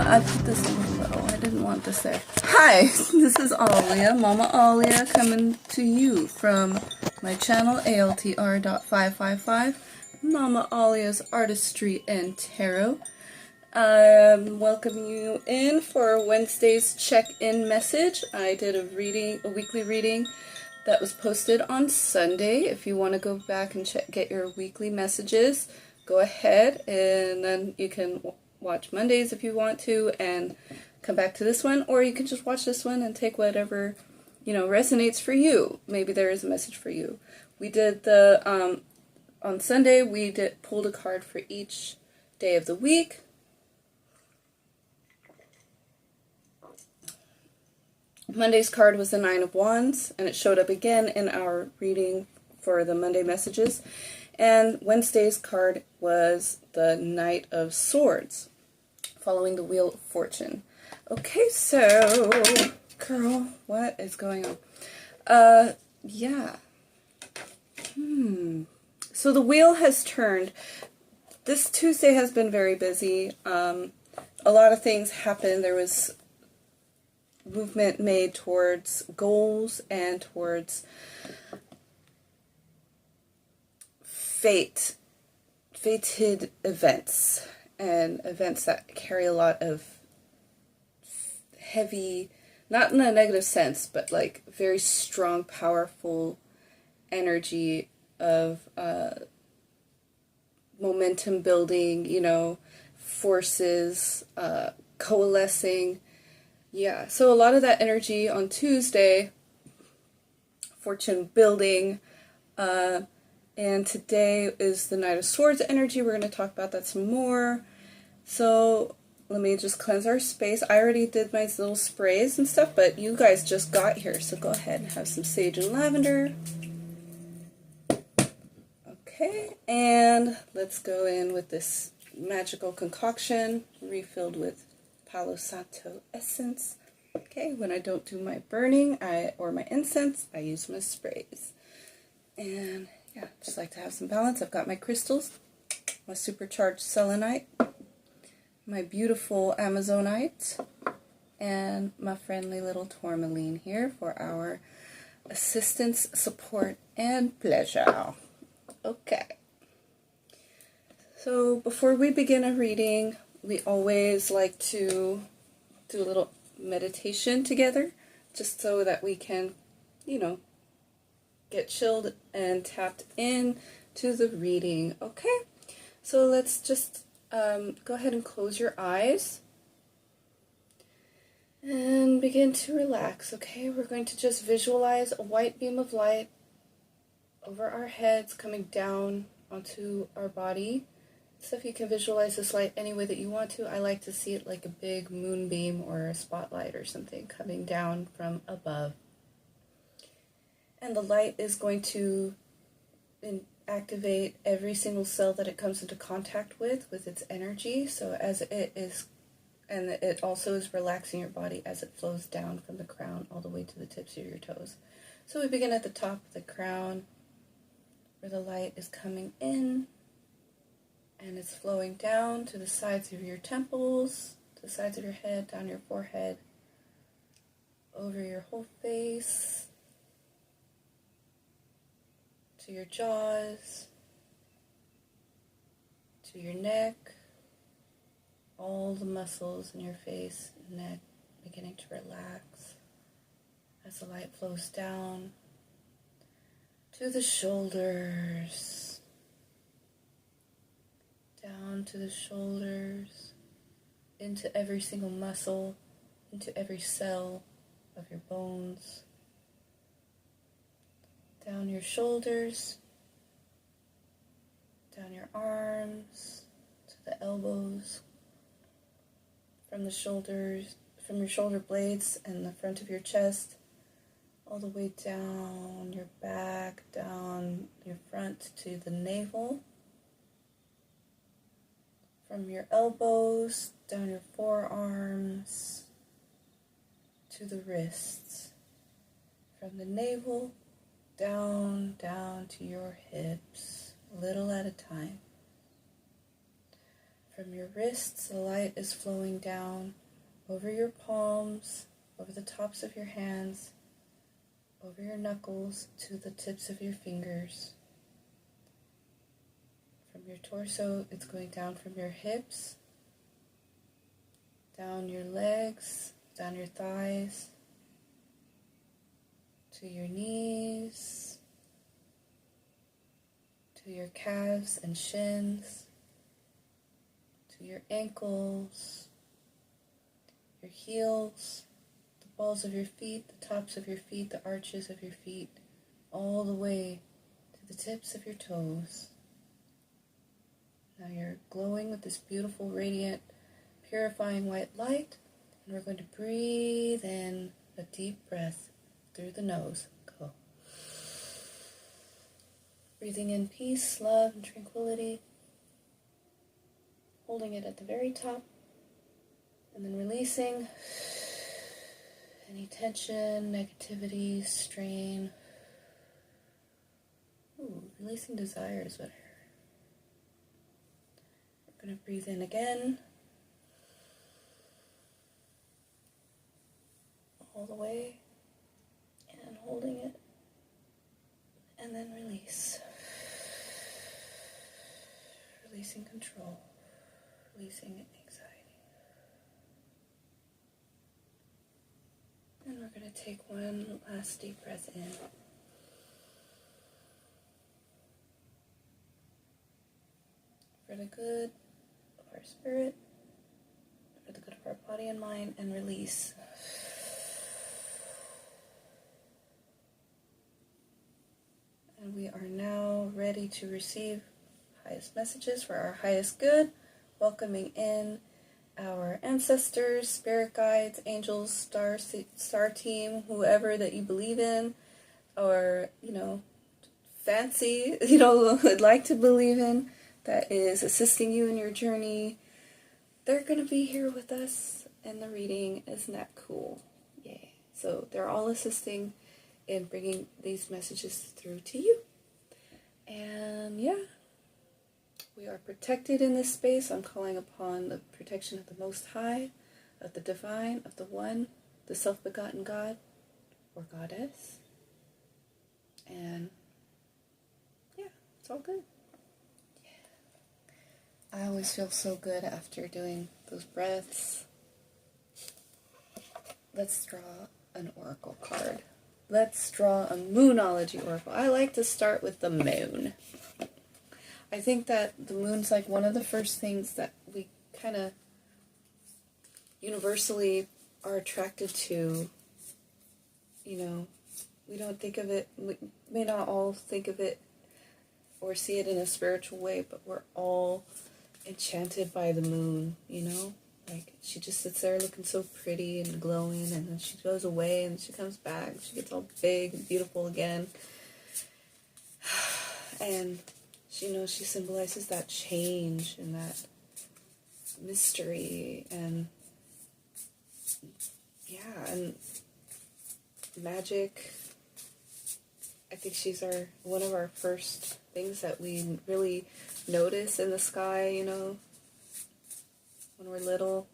I put this a little low. I didn't want this there. Hi, this is Alia, Mama Alia, coming to you from my channel, altr.555, Mama Alia's Artistry and Tarot. Welcoming you in for Wednesday's check-in message. I did a weekly reading that was posted on Sunday. If you want to go back and get your weekly messages, go ahead, and then you can watch Mondays if you want to and come back to this one, or you can just watch this one and take whatever, resonates for you. Maybe there is a message for you. We did the, on Sunday, we pulled a card for each day of the week. Monday's card was the Nine of Wands, and it showed up again in our reading for the Monday messages. And Wednesday's card was the Knight of Swords, following the Wheel of Fortune. Okay, so, girl, what is going on? Yeah. So the wheel has turned. This Tuesday has been very busy. A lot of things happened. There was movement made towards goals and towards fated events, and events that carry a lot of heavy, not in a negative sense, but like very strong, powerful energy of momentum building, forces coalescing. Yeah, so a lot of that energy on Tuesday, fortune building, and today is the Knight of Swords energy. We're going to talk about that some more. So let me just cleanse our space. I already did my little sprays and stuff, but you guys just got here, so go ahead and have some sage and lavender. Okay, and let's go in with this magical concoction refilled with Palo Santo essence. Okay, when I don't do my burning or my incense, I use my sprays. And yeah, just like to have some balance. I've got my crystals, my supercharged selenite, my beautiful amazonite, and my friendly little tourmaline here for our assistance, support, and pleasure. Okay. So before we begin a reading, we always like to do a little meditation together, just so that we can, get chilled and tapped in to the reading. Okay, so let's just go ahead and close your eyes and begin to relax. Okay, we're going to just visualize a white beam of light over our heads coming down onto our body. So if you can visualize this light any way that you want to, I like to see it like a big moonbeam or a spotlight or something coming down from above. And the light is going to activate every single cell that it comes into contact with its energy. So as it is, and it also is relaxing your body as it flows down from the crown all the way to the tips of your toes. So we begin at the top of the crown, where the light is coming in, and it's flowing down to the sides of your temples, to the sides of your head, down your forehead, over your whole face, to your jaws, to your neck, all the muscles in your face and neck beginning to relax as the light flows down to the shoulders, down to the shoulders, into every single muscle, into every cell of your bones, down your shoulders, down your arms, to the elbows, from the shoulders, from your shoulder blades and the front of your chest, all the way down your back, down your front to the navel, from your elbows, down your forearms, to the wrists, from the navel, down to your hips, a little at a time. From your wrists, the light is flowing down over your palms, over the tops of your hands, over your knuckles to the tips of your fingers. From your torso, it's going down from your hips, down your legs, down your thighs, to your knees, to your calves and shins, to your ankles, your heels, the balls of your feet, the tops of your feet, the arches of your feet, all the way to the tips of your toes. Now you're glowing with this beautiful, radiant, purifying white light, and we're going to breathe in a deep breath through the nose. Go. Breathing in peace, love, and tranquility. Holding it at the very top, and then releasing any tension, negativity, strain. Ooh, releasing desire is better. We're going to breathe in again, all the way, and holding it, and then release. Releasing control. Releasing anxiety. And we're going to take one last deep breath in. For the good of our spirit, for the good of our body and mind, and release. And we are now ready to receive highest messages for our highest good. Welcoming in our ancestors, spirit guides, angels, star team, whoever that you believe in, or, fancy, would like to believe in, that is assisting you in your journey. They're going to be here with us in the reading. Isn't that cool? Yay. So they're all assisting in bringing these messages through to you. And yeah. We are protected in this space. I'm calling upon the protection of the Most High, of the Divine, of the One, the Self-Begotten God, or Goddess. And, yeah, it's all good. Yeah. I always feel so good after doing those breaths. Let's draw an oracle card. Let's draw a Moonology oracle. I like to start with the moon. I think that the moon's like one of the first things that we kind of universally are attracted to. We don't think of it, we may not all think of it or see it in a spiritual way, but we're all enchanted by the moon, Like, she just sits there looking so pretty and glowing, and then she goes away, and she comes back, she gets all big and beautiful again. And she symbolizes that change and that mystery and, and magic. I think she's one of our first things that we really notice in the sky, when we're little.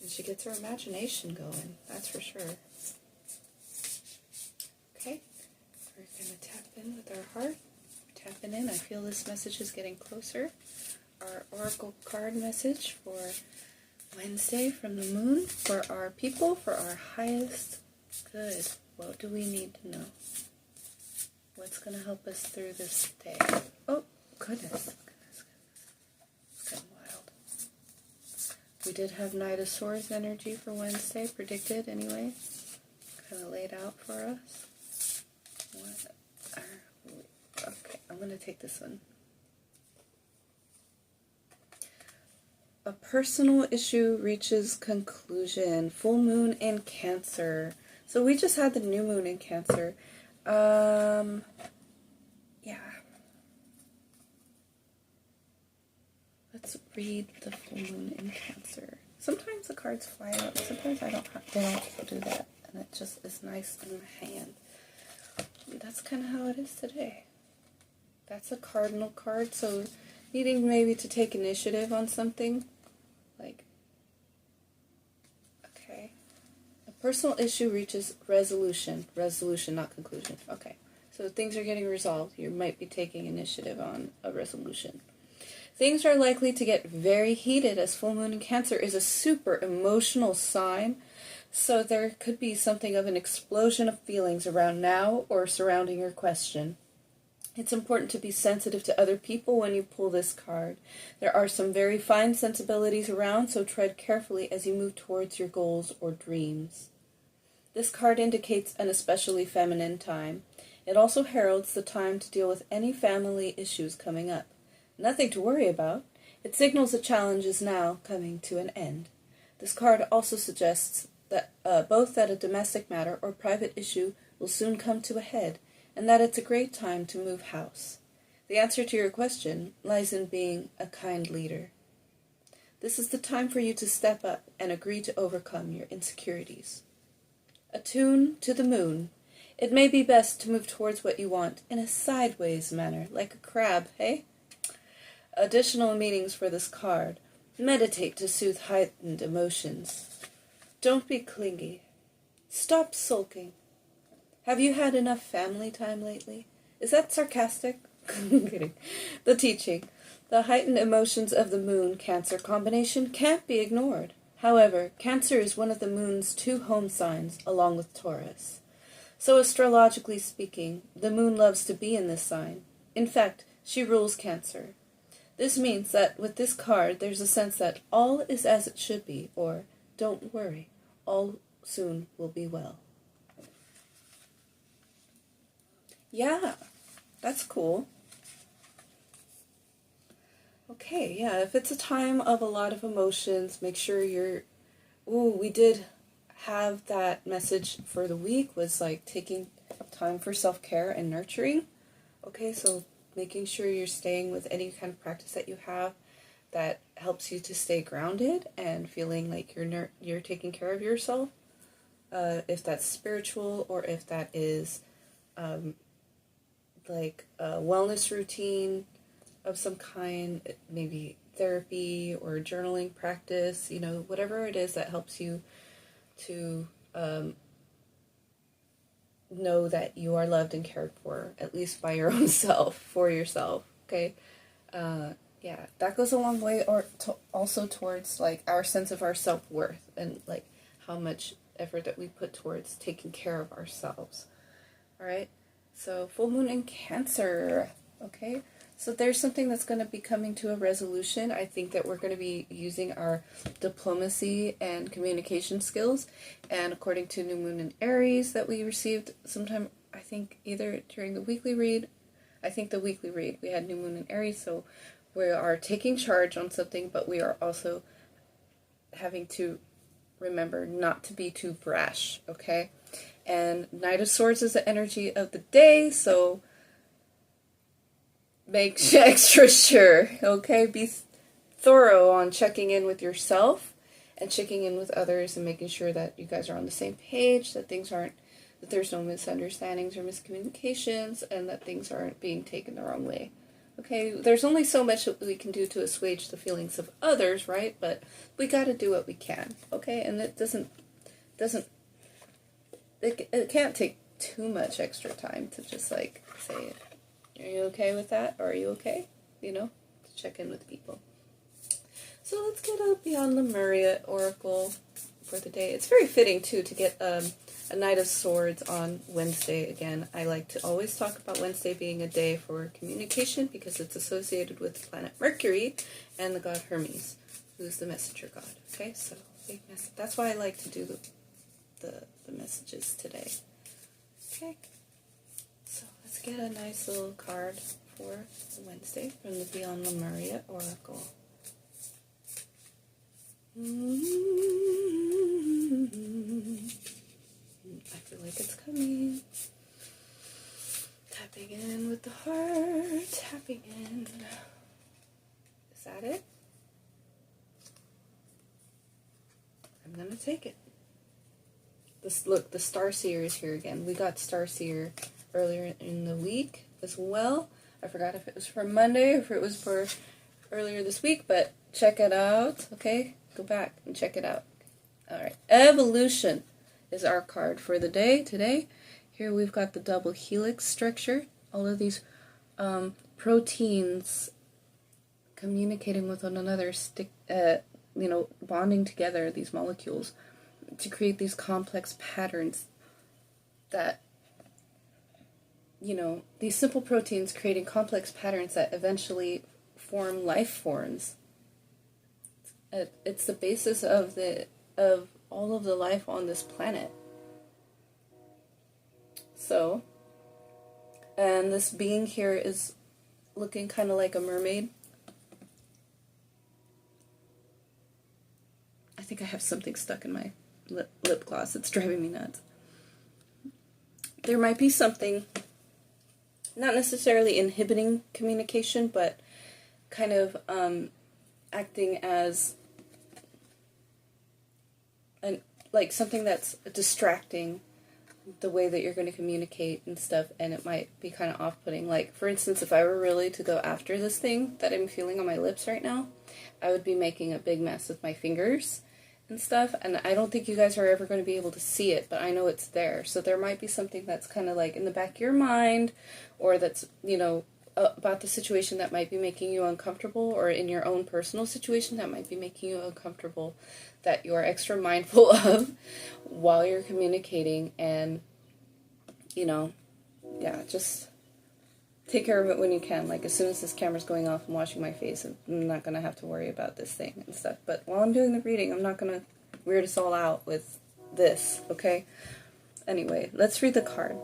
And she gets her imagination going, that's for sure. Okay. We're going to tap in with our heart. We're tapping in. I feel this message is getting closer. Our oracle card message for Wednesday from the moon, for our people, for our highest good. What do we need to know? What's going to help us through this day? Oh, goodness. It's getting wild. We did have Knight of Swords energy for Wednesday, predicted anyway. Kind of laid out for us. Okay, I'm going to take this one. A personal issue reaches conclusion. Full moon in Cancer. So we just had the new moon in Cancer. Yeah. Let's read the full moon in Cancer. Sometimes the cards fly out. Sometimes they don't do that. And it just is nice in the hand. That's kind of how it is today. That's a cardinal card, so needing maybe to take initiative on something. Like, okay. A personal issue reaches resolution. Resolution, not conclusion. Okay. So things are getting resolved. You might be taking initiative on a resolution. Things are likely to get very heated as full moon in Cancer is a super emotional sign. So there could be something of an explosion of feelings around now or surrounding your question. It's important to be sensitive to other people when you pull this card. There are some very fine sensibilities around, so tread carefully as you move towards your goals or dreams. This card indicates an especially feminine time. It also heralds the time to deal with any family issues coming up. Nothing to worry about. It signals a challenge is now coming to an end. This card also suggests that both that a domestic matter or private issue will soon come to a head, and that it's a great time to move house. The answer to your question lies in being a kind leader. This is the time for you to step up and agree to overcome your insecurities. Attune to the moon. It may be best to move towards what you want in a sideways manner, like a crab, hey? Additional meanings for this card. Meditate to soothe heightened emotions. Don't be clingy. Stop sulking. Have you had enough family time lately? Is that sarcastic? I'm kidding. The teaching. The heightened emotions of the moon Cancer combination can't be ignored. However, Cancer is one of the moon's 2 home signs, along with Taurus. So astrologically speaking, the moon loves to be in this sign. In fact, she rules Cancer. This means that with this card, there's a sense that all is as it should be, or don't worry, all soon will be well. Yeah, that's cool. Okay, yeah, if it's a time of a lot of emotions, make sure you're... Ooh, we did have that message for the week, was like taking time for self-care and nurturing. Okay, so making sure you're staying with any kind of practice that you have that helps you to stay grounded and feeling like you're taking care of yourself. If that's spiritual or if that is... like a wellness routine of some kind, maybe therapy or journaling practice, whatever it is that helps you to know that you are loved and cared for, at least by your own self, for yourself, okay? Yeah, that goes a long way, or also towards, like, our sense of our self-worth and, like, how much effort that we put towards taking care of ourselves, all right? So, full moon in Cancer, okay? So there's something that's going to be coming to a resolution. I think that we're going to be using our diplomacy and communication skills. And according to New Moon in Aries that we received sometime, I think either during the weekly read, we had New Moon in Aries. So we are taking charge on something, but we are also having to remember not to be too brash, okay? And Knight of Swords is the energy of the day, so make extra sure, okay? Be thorough on checking in with yourself and checking in with others and making sure that you guys are on the same page, that there's no misunderstandings or miscommunications, and that things aren't being taken the wrong way. Okay, there's only so much that we can do to assuage the feelings of others, right? But we got to do what we can, okay? And it it can't take too much extra time to just, like, say, are you okay with that? Or are you okay? To check in with people. So let's get a Beyond Lemuria Oracle for the day. It's very fitting, too, to get a Knight of Swords on Wednesday again. I like to always talk about Wednesday being a day for communication because it's associated with the planet Mercury and the god Hermes, who's the messenger god. Okay, so big message. That's why I like to do the messages today. Okay, so let's get a nice little card for Wednesday from the Beyond Lemuria Oracle. I feel like it's coming. Tapping in with the heart, tapping in. Is that it? I'm gonna take it. Look, the Starseer is here again. We got Starseer earlier in the week as well. I forgot if it was for Monday or if it was for earlier this week, but check it out, okay? Go back and check it out. Alright, evolution is our card for the day today. Here we've got the double helix structure. All of these proteins communicating with one another, bonding together, these molecules, to create these complex patterns that, these simple proteins creating complex patterns that eventually form life forms. It's the basis of all of the life on this planet. So, and this being here is looking kind of like a mermaid. I think I have something stuck in my lip gloss. It's driving me nuts. There might be something, not necessarily inhibiting communication, but kind of acting as like something that's distracting the way that you're going to communicate and stuff, and it might be kind of off-putting. Like, for instance, if I were really to go after this thing that I'm feeling on my lips right now, I would be making a big mess with my fingers and stuff, and I don't think you guys are ever going to be able to see it, but I know it's there. So there might be something that's kind of like in the back of your mind, or that's, about the situation that might be making you uncomfortable, or in your own personal situation that might be making you uncomfortable, that you're extra mindful of while you're communicating. And, just take care of it when you can. Like, as soon as this camera's going off, I'm washing my face, and I'm not going to have to worry about this thing and stuff. But while I'm doing the reading, I'm not going to weird us all out with this, okay? Anyway, let's read the card.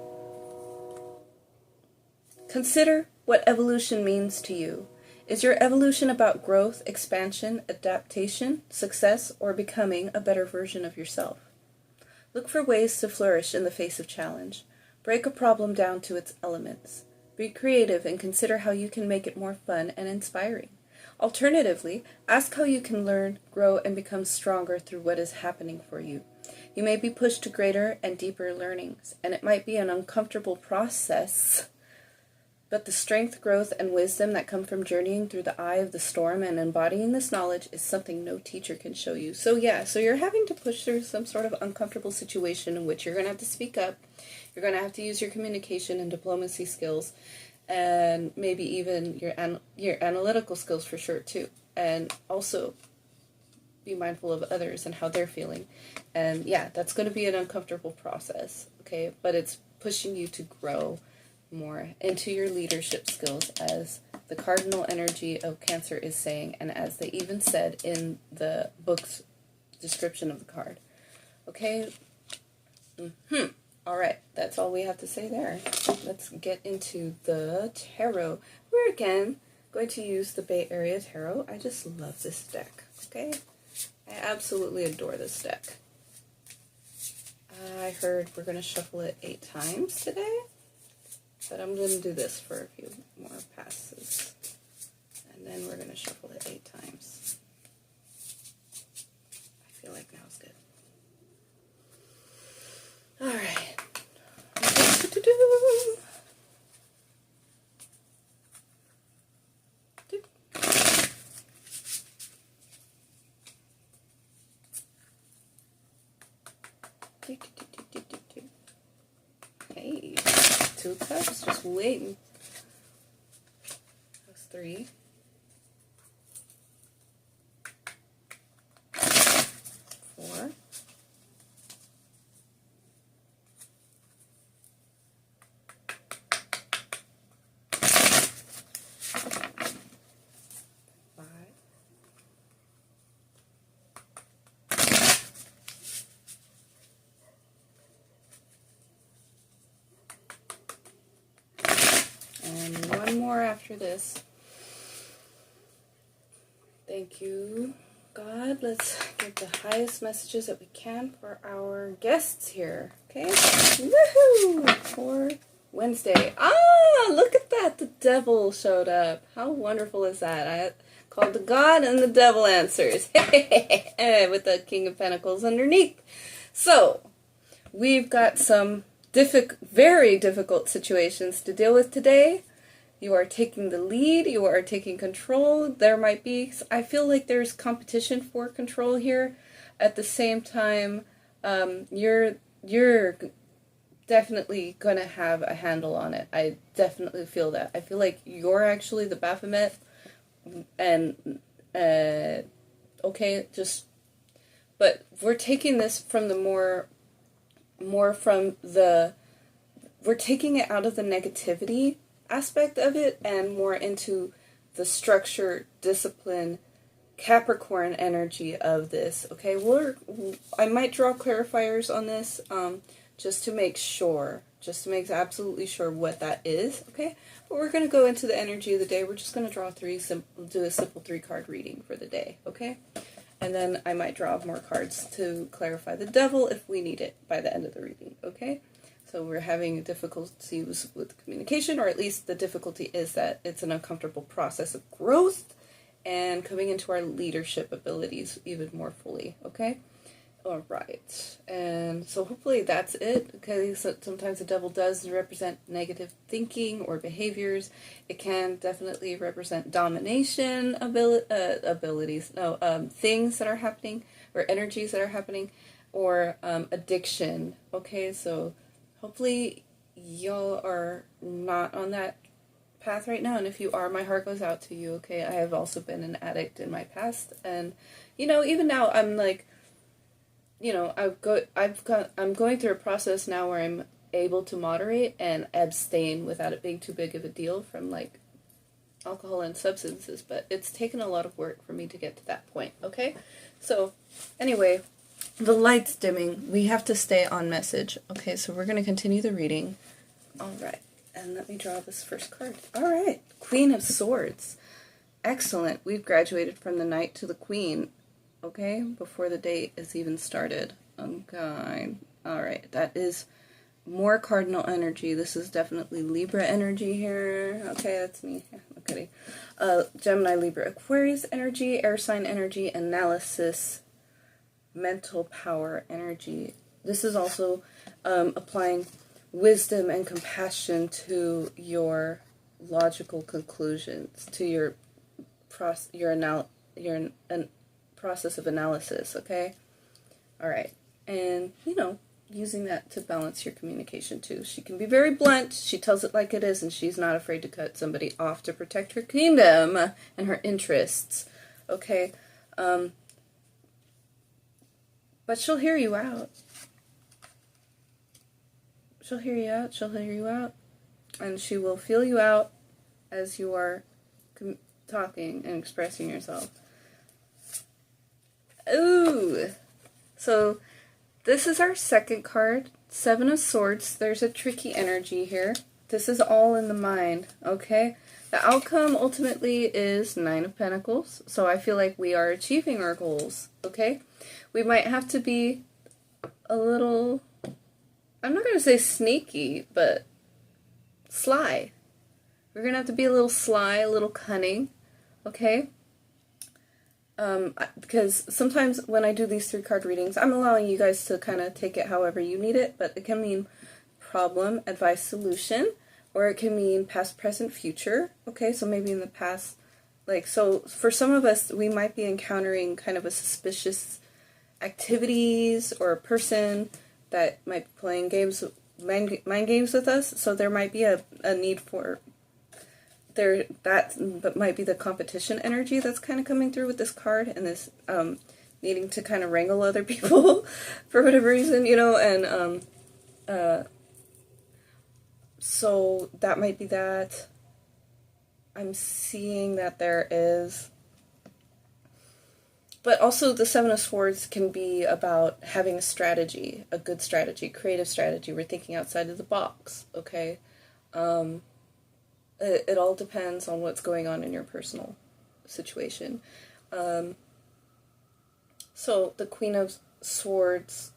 Consider what evolution means to you. Is your evolution about growth, expansion, adaptation, success, or becoming a better version of yourself? Look for ways to flourish in the face of challenge. Break a problem down to its elements. Be creative and consider how you can make it more fun and inspiring. Alternatively, ask how you can learn, grow, and become stronger through what is happening for you. You may be pushed to greater and deeper learnings, and it might be an uncomfortable process, but the strength, growth, and wisdom that come from journeying through the eye of the storm and embodying this knowledge is something no teacher can show you. So you're having to push through some sort of uncomfortable situation in which you're going to have to speak up. You're going to have to use your communication and diplomacy skills, and maybe even your analytical skills for sure too. And also be mindful of others and how they're feeling. And that's going to be an uncomfortable process, okay? But it's pushing you to grow more into your leadership skills, as the cardinal energy of Cancer is saying, and as they even said in the book's description of the card. Okay? Alright, that's all we have to say there. Let's get into the tarot. We're again going to use the Bay Area Tarot. I just love this deck, okay? I absolutely adore this deck. I heard we're going to shuffle it 8 times today. But I'm going to do this for a few more passes. And then we're going to shuffle it 8 times. I feel like now's good. Alright. Hey. 2 cups, just waiting. That's 3. 4. 5. And one more after this. Thank you, God. Let's give the highest messages that we can for our guests here. Okay? Woohoo! For Wednesday. Ah, look at that. The devil showed up. How wonderful is that? I called the God and the devil answers. With the King of Pentacles underneath. So, we've got some very difficult situations to deal with today. you are taking the lead, you are taking control. There might be, I feel like there's competition for control here. At the same time, you're definitely going to have a handle on it. I definitely feel that. I feel like you're actually the Baphomet, and okay, but we're taking this from the we're taking it out of the negativity aspect of it and more into the structure, discipline, Capricorn energy of this. Okay, I might draw clarifiers on this, just to make absolutely sure what that is. Okay, but we're going to go into the energy of the day. We're just going to draw do a simple 3-card reading for the day. Okay, and then I might draw more cards to clarify the devil if we need it by the end of the reading. Okay. So we're having difficulties with communication, or at least the difficulty is that it's an uncomfortable process of growth and coming into our leadership abilities even more fully, okay? All right, and so hopefully that's it, okay? So sometimes the devil does represent negative thinking or behaviors. It can definitely represent domination abilities, things that are happening, or energies that are happening, or addiction, okay? So hopefully y'all are not on that path right now, and if you are, my heart goes out to you, okay? I have also been an addict in my past, and even now I'm like, I'm going through a process now where I'm able to moderate and abstain without it being too big of a deal from like alcohol and substances, but it's taken a lot of work for me to get to that point, okay? So anyway, the light's dimming. We have to stay on message. Okay, so we're going to continue the reading. All right, and let me draw this first card. All right, Queen of Swords. Excellent. We've graduated from the Knight to the Queen, okay, before the day is even started. Okay, all right, that is more cardinal energy. This is definitely Libra energy here. Okay, that's me. Yeah, I'm kidding. Gemini, Libra, Aquarius energy, air sign energy, analysis, mental power energy. This is also applying wisdom and compassion to your logical conclusions, to your process of analysis, okay? All right. And, using that to balance your communication too. She can be very blunt. She tells it like it is, and she's not afraid to cut somebody off to protect her kingdom and her interests, okay? But she'll hear you out. She'll hear you out. She'll hear you out. And she will feel you out as you are talking and expressing yourself. Ooh. So this is our second card, 7 of Swords. There's a tricky energy here. This is all in the mind, okay? The outcome ultimately is 9 of Pentacles. So I feel like we are achieving our goals, okay? We might have to be a little, I'm not going to say sneaky, but sly. We're going to have to be a little sly, a little cunning, okay? Because sometimes when I do these 3-card readings, I'm allowing you guys to kind of take it however you need it, but it can mean problem, advice, solution, or it can mean past, present, future, okay? So maybe in the past, so for some of us, we might be encountering kind of a suspicious activities or a person that might be playing mind games with us, so there might be a need for that might be the competition energy that's kind of coming through with this card, and this needing to kind of wrangle other people for whatever reason, and so that might be that. I'm seeing that there is, but also the 7 of Swords can be about having a strategy, a good strategy, creative strategy. We're thinking outside of the box, okay? It all depends on what's going on in your personal situation. So the Queen of Swords,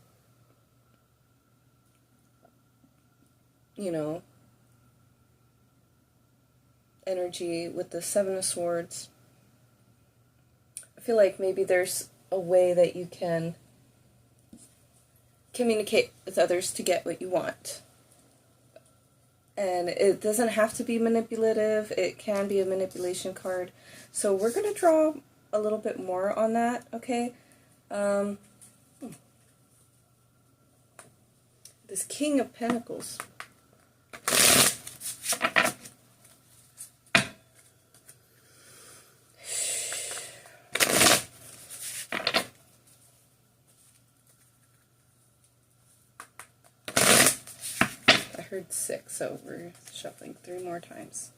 energy with the 7 of Swords, I feel like maybe there's a way that you can communicate with others to get what you want. And it doesn't have to be manipulative. It can be a manipulation card. So we're going to draw a little bit more on that, okay? This King of Pentacles. I heard 6, so we're shuffling 3 more times.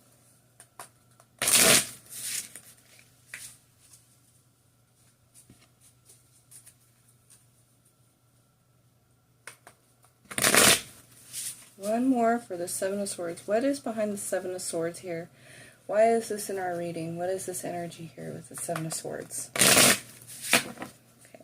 One more for the Seven of Swords. What is behind the Seven of Swords here? Why is this in our reading? What is this energy here with the Seven of Swords? Okay.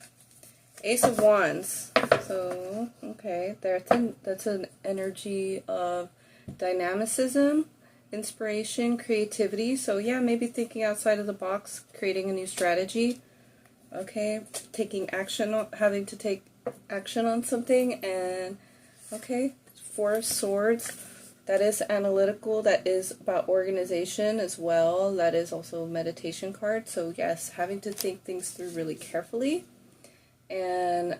Ace of Wands. So, okay, that's an energy of dynamicism, inspiration, creativity. So yeah, maybe thinking outside of the box, creating a new strategy. Okay, taking action, having to take action on something, and okay. 4 of Swords, that is analytical, that is about organization as well. That is also a meditation card. So yes, having to think things through really carefully. And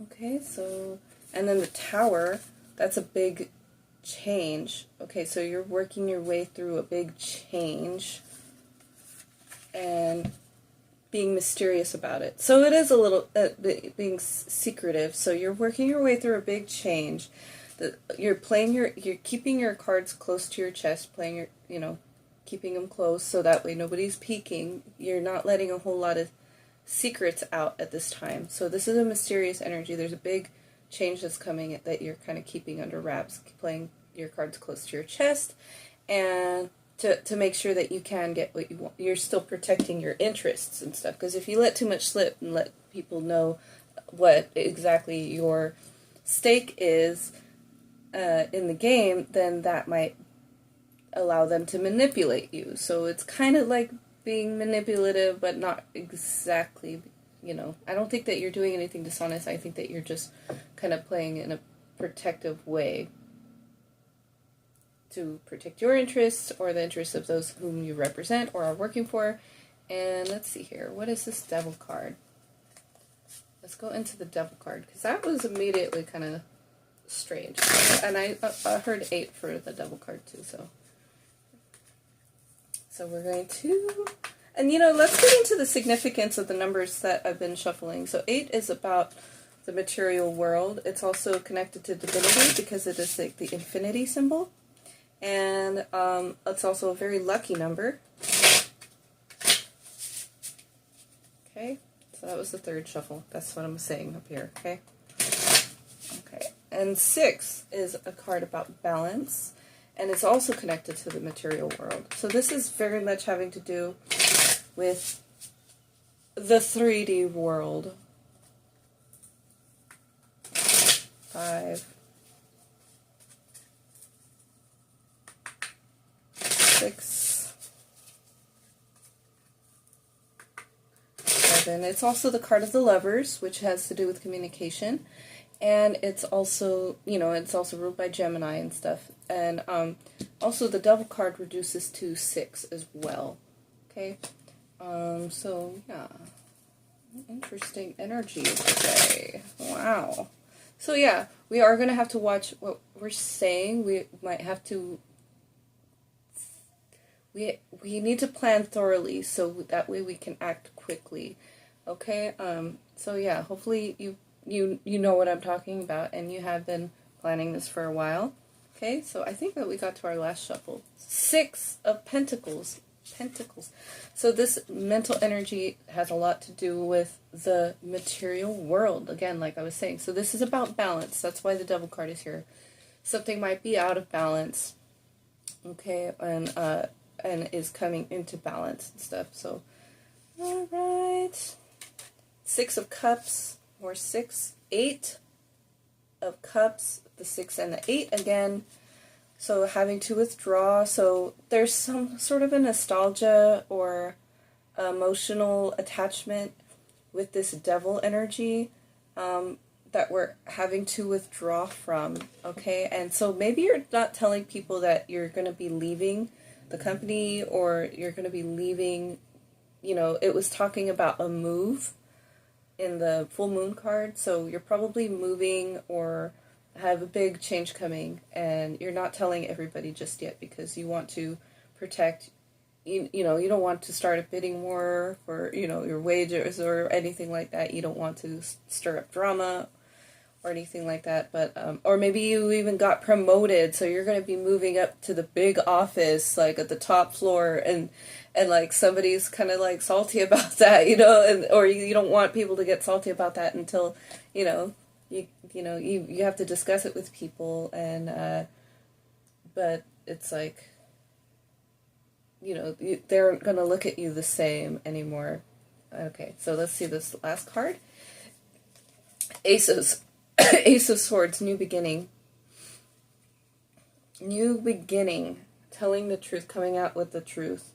okay, so, and then the Tower, that's a big change. Okay, so you're working your way through a big change and being mysterious about it. So it is a little being secretive. So you're working your way through a big change. You're keeping your cards close to your chest, playing your, keeping them close so that way nobody's peeking. You're not letting a whole lot of secrets out at this time. So this is a mysterious energy. There's a big change that's coming that you're kind of keeping under wraps, playing your cards close to your chest, and to make sure that you can get what you want. You're still protecting your interests and stuff, because if you let too much slip and let people know what exactly your stake is in the game, then that might allow them to manipulate you. So it's kind of like being manipulative, but not exactly, I don't think that you're doing anything dishonest. I think that you're just kind of playing in a protective way to protect your interests or the interests of those whom you represent or are working for. And let's see here. What is this Devil card? Let's go into the Devil card, because that was immediately kind of strange. And I heard 8 for the Devil card too, so we're going to, and let's get into the significance of the numbers that I've been shuffling. So 8 is about the material world. It's also connected to divinity because it is like the infinity symbol. And it's also a very lucky number. Okay, so that was the 3rd shuffle. That's what I'm saying up here, okay? Okay, and 6 is a card about balance, and it's also connected to the material world. So this is very much having to do with the 3D world. 5, 6, 7. It's also the card of the Lovers, which has to do with communication, and it's also, it's also ruled by Gemini and stuff. And also the Devil card reduces to 6 as well. Okay, so yeah, interesting energy today. Wow. So yeah, we are going to have to watch what we're saying. We might have to. We need to plan thoroughly so that way we can act quickly. Okay? So yeah, hopefully you know what I'm talking about, and you have been planning this for a while. Okay? So I think that we got to our last shuffle. 6 of Pentacles. So this mental energy has a lot to do with the material world, again, like I was saying. So this is about balance. That's why the Devil card is here. Something might be out of balance. Okay? And is coming into balance and stuff. So, all right. 6 of Cups, or 6, 8 of Cups, the 6 and the 8 again. So having to withdraw. So there's some sort of a nostalgia or emotional attachment with this Devil energy. that we're having to withdraw from, okay? And so maybe you're not telling people that you're going to be leaving the company, or you're going to be leaving, it was talking about a move in the full moon card, so you're probably moving or have a big change coming, and you're not telling everybody just yet because you want to protect, you don't want to start a bidding war for, your wages or anything like that. You don't want to stir up drama or anything like that, but or maybe you even got promoted, so you're going to be moving up to the big office, like at the top floor, and like somebody's kind of like salty about that, and or you don't want people to get salty about that until you have to discuss it with people, and but it's like they aren't going to look at you the same anymore. Okay, so let's see this last card. Aces. Ace of Swords, new beginning. New beginning. Telling the truth, coming out with the truth.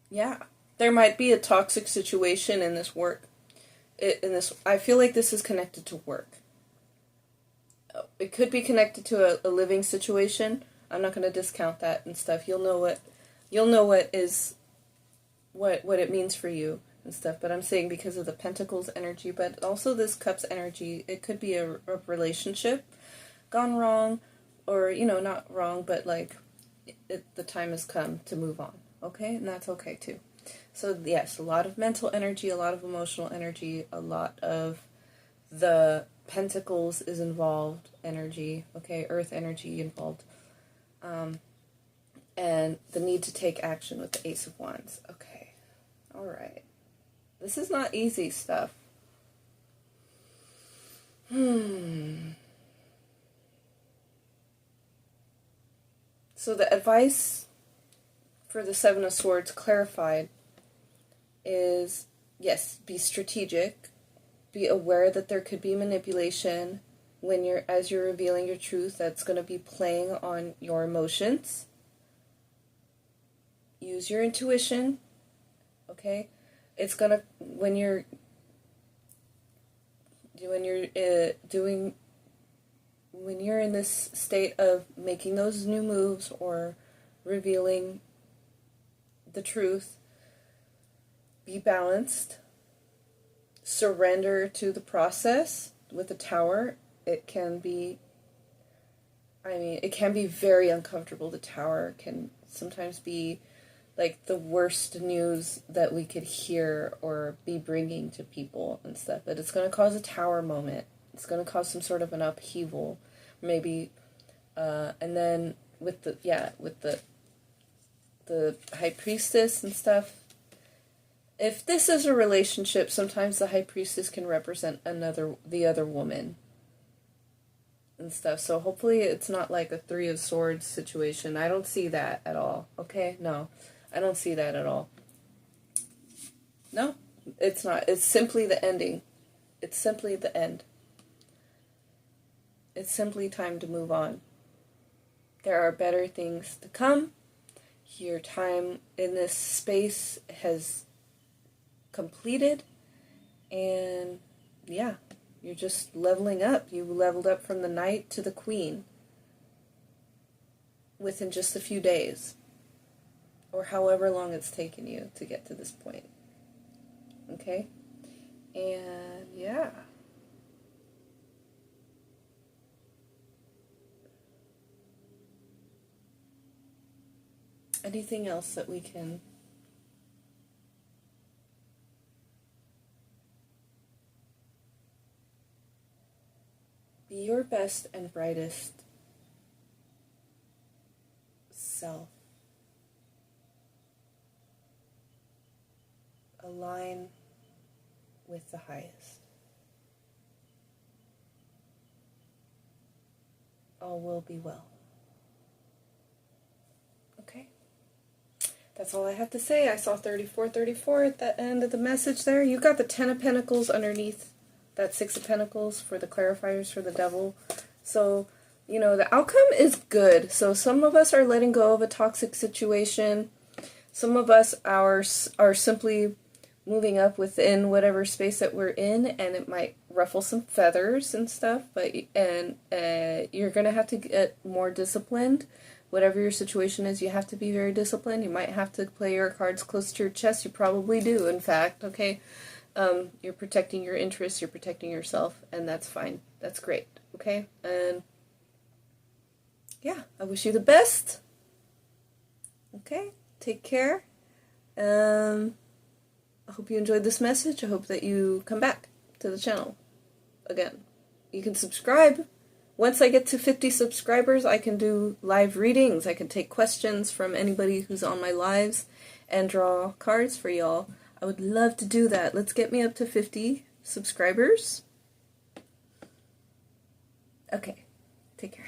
Yeah. There might be a toxic situation in this work. I feel like this is connected to work. It could be connected to a living situation. I'm not going to discount that and stuff. You'll know what it means for you and stuff, but I'm saying because of the Pentacles energy, but also this Cups energy, it could be a relationship gone wrong, or not wrong, but like the time has come to move on, okay? And that's okay too. So yes, a lot of mental energy, a lot of emotional energy, a lot of the Pentacles is involved energy, okay? Earth energy involved, and the need to take action with the Ace of Wands. Okay. All right. This is not easy stuff. So the advice for the Seven of Swords clarified is, yes, be strategic. Be aware that there could be manipulation as you're revealing your truth that's going to be playing on your emotions. Use your intuition. Okay, it's gonna when you're in this state of making those new moves or revealing the truth, be balanced. Surrender to the process. With the Tower, it can be very uncomfortable. The Tower can sometimes be like the worst news that we could hear or be bringing to people and stuff, but it's going to cause a Tower moment. It's going to cause some sort of an upheaval, maybe, and then with the High Priestess and stuff. If this is a relationship, sometimes the High Priestess can represent the other woman and stuff. So hopefully it's not like a Three of Swords situation. I don't see that at all. Okay, no. I don't see that at all. No, it's not. It's simply the ending. It's simply the end. It's simply time to move on. There are better things to come. Your time in this space has completed. And yeah, you're just leveling up. You leveled up from the Knight to the Queen within just a few days. Or however long it's taken you to get to this point. Okay? And yeah. Anything else that we can be your best and brightest self. Align with the highest. All will be well. Okay? That's all I have to say. I saw 3434 at the end of the message there. You got the Ten of Pentacles underneath that Six of Pentacles for the clarifiers for the Devil. So, the outcome is good. So some of us are letting go of a toxic situation. Some of us are simply moving up within whatever space that we're in, and it might ruffle some feathers and stuff, but you're gonna have to get more disciplined. Whatever your situation is, you have to be very disciplined. You might have to play your cards close to your chest. You probably do, in fact, okay? You're protecting your interests, you're protecting yourself, and that's fine. That's great, okay? And yeah, I wish you the best. Okay, take care. I hope you enjoyed this message. I hope that you come back to the channel again. You can subscribe. Once I get to 50 subscribers, I can do live readings. I can take questions from anybody who's on my lives and draw cards for y'all. I would love to do that. Let's get me up to 50 subscribers. Okay, take care.